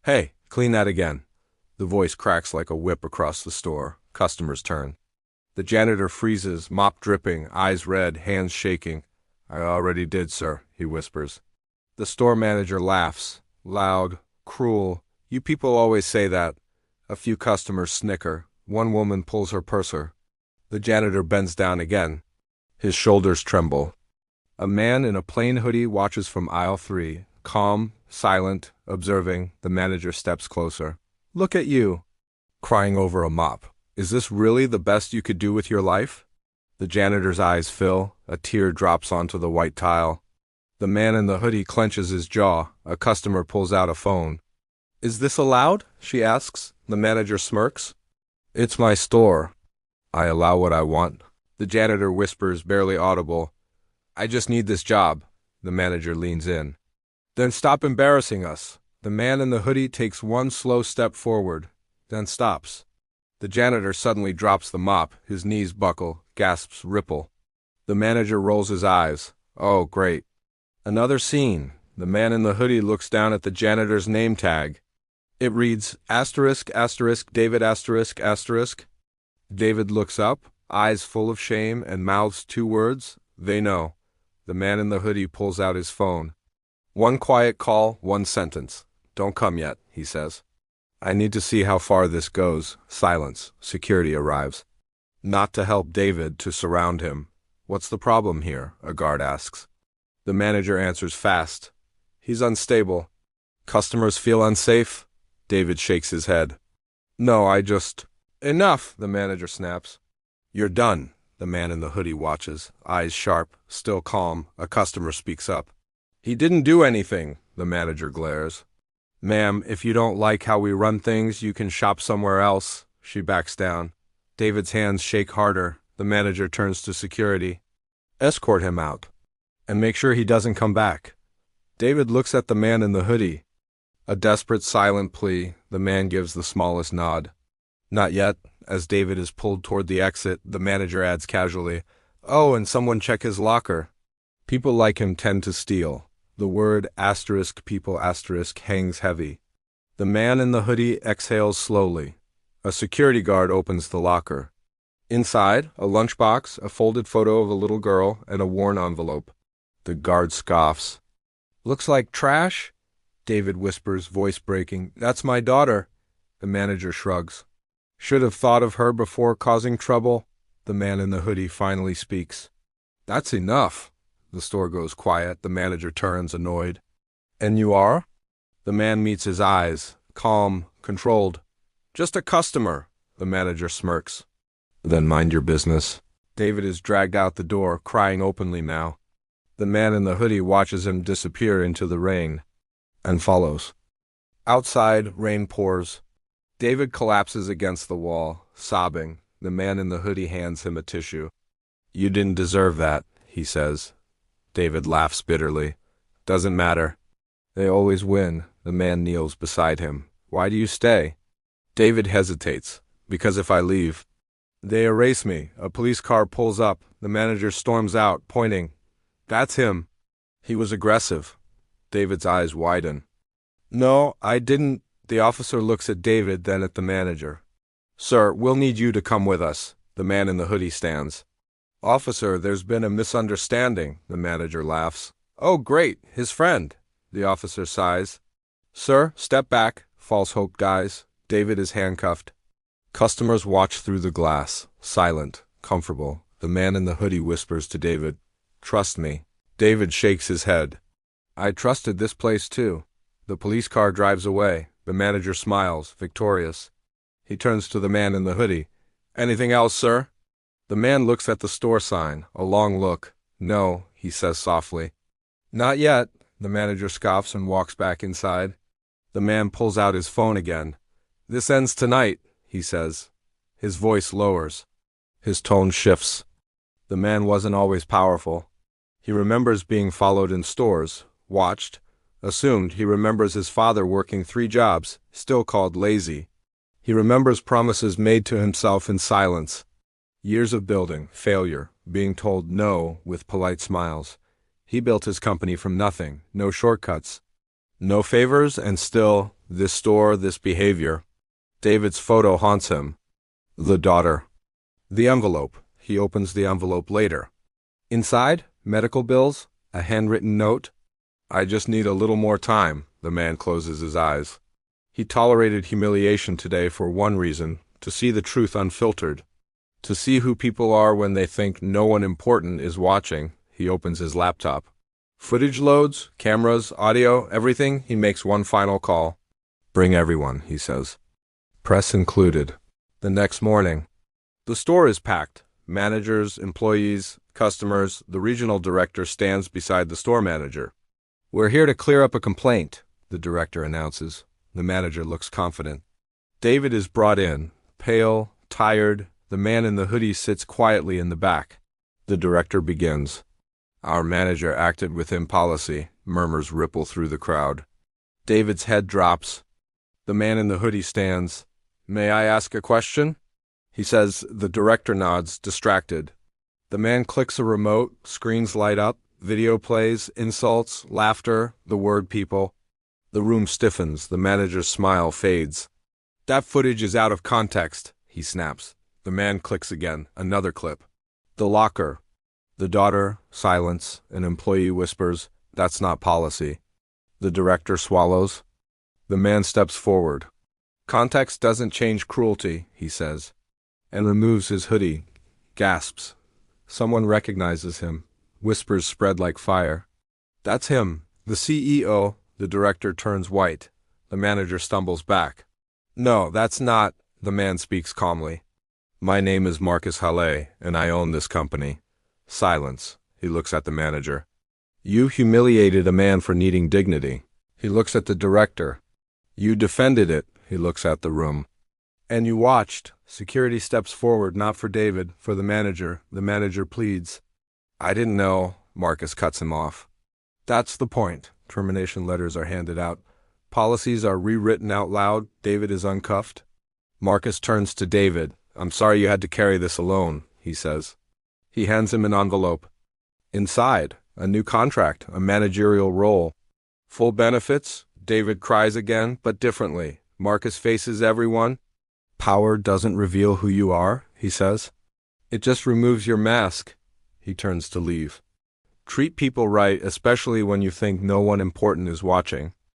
Hey, clean that again. The voice cracks like a whip across the store. Customers turn. The janitor freezes, mop dripping, eyes red, hands shaking. I already did, sir, he whispers. The store manager laughs, loud, cruel. You people always say that. A few customers snicker. One woman pulls her purser. The janitor bends down again. His shoulders tremble. A man in a plain hoodie watches from aisle 3, calm, silent, observing. The manager steps closer. Look at you. Crying over a mop. Is this really the best you could do with your life? The janitor's eyes fill. A tear drops onto the white tile. The man in the hoodie clenches his jaw. A customer pulls out a phone. Is this allowed? She asks. The manager smirks. It's my store. I allow what I want. The janitor whispers, barely audible. I just need this job. The manager leans in. Then stop embarrassing us. The man in the hoodie takes one slow step forward, then stops. The janitor suddenly drops the mop. His knees buckle, gasps ripple. The manager rolls his eyes. Oh, great. Another scene. The man in the hoodie looks down at the janitor's name tag. It reads, David ***. David looks up, eyes full of shame, and mouths 2 words. They know. The man in the hoodie pulls out his phone. One quiet call, 1 sentence. Don't come yet, he says. I need to see how far this goes. Silence. Security arrives. Not to help David, to surround him. What's the problem here? A guard asks. The manager answers fast. He's unstable. Customers feel unsafe? David shakes his head. No, I just... Enough, the manager snaps. You're done. The man in the hoodie watches, eyes sharp, still calm. A customer speaks up. He didn't do anything, the manager glares. Ma'am, if you don't like how we run things, you can shop somewhere else. She backs down. David's hands shake harder. The manager turns to security. Escort him out. And make sure he doesn't come back. David looks at the man in the hoodie. A desperate, silent plea. The man gives the smallest nod. Not yet. As David is pulled toward the exit, the manager adds casually, Oh, and someone check his locker. People like him tend to steal. The word *people* hangs heavy. The man in the hoodie exhales slowly. A security guard opens the locker. Inside, a lunchbox, a folded photo of a little girl, and a worn envelope. The guard scoffs. Looks like trash? David whispers, voice breaking. That's my daughter. The manager shrugs. Should have thought of her before causing trouble. The man in the hoodie finally speaks. That's enough. The store goes quiet. The manager turns, annoyed. And you are? The man meets his eyes, calm, controlled. Just a customer. The manager smirks. Then mind your business. David is dragged out the door, crying openly now. The man in the hoodie watches him disappear into the rain, and follows. Outside, rain pours. David collapses against the wall, sobbing. The man in the hoodie hands him a tissue. You didn't deserve that, he says. David laughs bitterly. Doesn't matter. They always win. The man kneels beside him. Why do you stay? David hesitates. Because if I leave, they erase me. A police car pulls up. The manager storms out, pointing. That's him. He was aggressive. David's eyes widen. No, I didn't. The officer looks at David, then at the manager. Sir, we'll need you to come with us. The man in the hoodie stands. Officer, there's been a misunderstanding. The manager laughs. Oh, great, his friend. The officer sighs. Sir, step back. False hope dies. David is handcuffed. Customers watch through the glass, silent, comfortable. The man in the hoodie whispers to David, Trust me. David shakes his head. I trusted this place too. The police car drives away. The manager smiles, victorious. He turns to the man in the hoodie. Anything else, sir? The man looks at the store sign, a long look. No, he says softly. Not yet. The manager scoffs and walks back inside. The man pulls out his phone again. This ends tonight, he says. His voice lowers. His tone shifts. The man wasn't always powerful. He remembers being followed in stores, watched, assumed. He remembers his father working 3 jobs, still called lazy. He remembers promises made to himself in silence. Years of building, failure, being told no with polite smiles. He built his company from nothing, no shortcuts, no favors, and still, This store, this behavior. David's photo haunts him. The daughter. The envelope. He opens the envelope later. Inside, medical bills, a handwritten note. I just need a little more time. The man closes his eyes. He tolerated humiliation today for one reason, to see the truth unfiltered. To see who people are when they think no one important is watching. He opens his laptop. Footage loads, cameras, audio, everything. He makes one final call. Bring everyone, he says. Press included. The next morning. The store is packed. Managers, employees, customers. The regional director stands beside the store manager. We're here to clear up a complaint, the director announces. The manager looks confident. David is brought in, pale, tired. The man in the hoodie sits quietly in the back. The director begins. Our manager acted with impolicy. Murmurs ripple through the crowd. David's head drops. The man in the hoodie stands. May I ask a question? He says. The director nods, distracted. The man clicks a remote, screens light up, video plays, insults, laughter, the word people. The room stiffens, the manager's smile fades. That footage is out of context, he snaps. The man clicks again, another clip. The locker. The daughter, silence, an employee whispers, that's not policy. The director swallows. The man steps forward. Context doesn't change cruelty, he says, and removes his hoodie, gasps. Someone recognizes him. Whispers spread like fire. That's him, the CEO. The director turns white. The manager stumbles back. No, that's not. The man speaks calmly. My name is Marcus Halle, and I own this company. Silence. He looks at the manager. You humiliated a man for needing dignity. He looks at the director. You defended it. He looks at the room. And you watched. Security steps forward, not for David, for the manager. The manager pleads. I didn't know. Marcus cuts him off. That's the point. Termination letters are handed out. Policies are rewritten out loud. David is uncuffed. Marcus turns to David. I'm sorry you had to carry this alone, he says. He hands him an envelope. Inside, a new contract, a managerial role. Full benefits. David cries again, but differently. Marcus faces everyone. Power doesn't reveal who you are, he says. It just removes your mask. He turns to leave. Treat people right, especially when you think no one important is watching.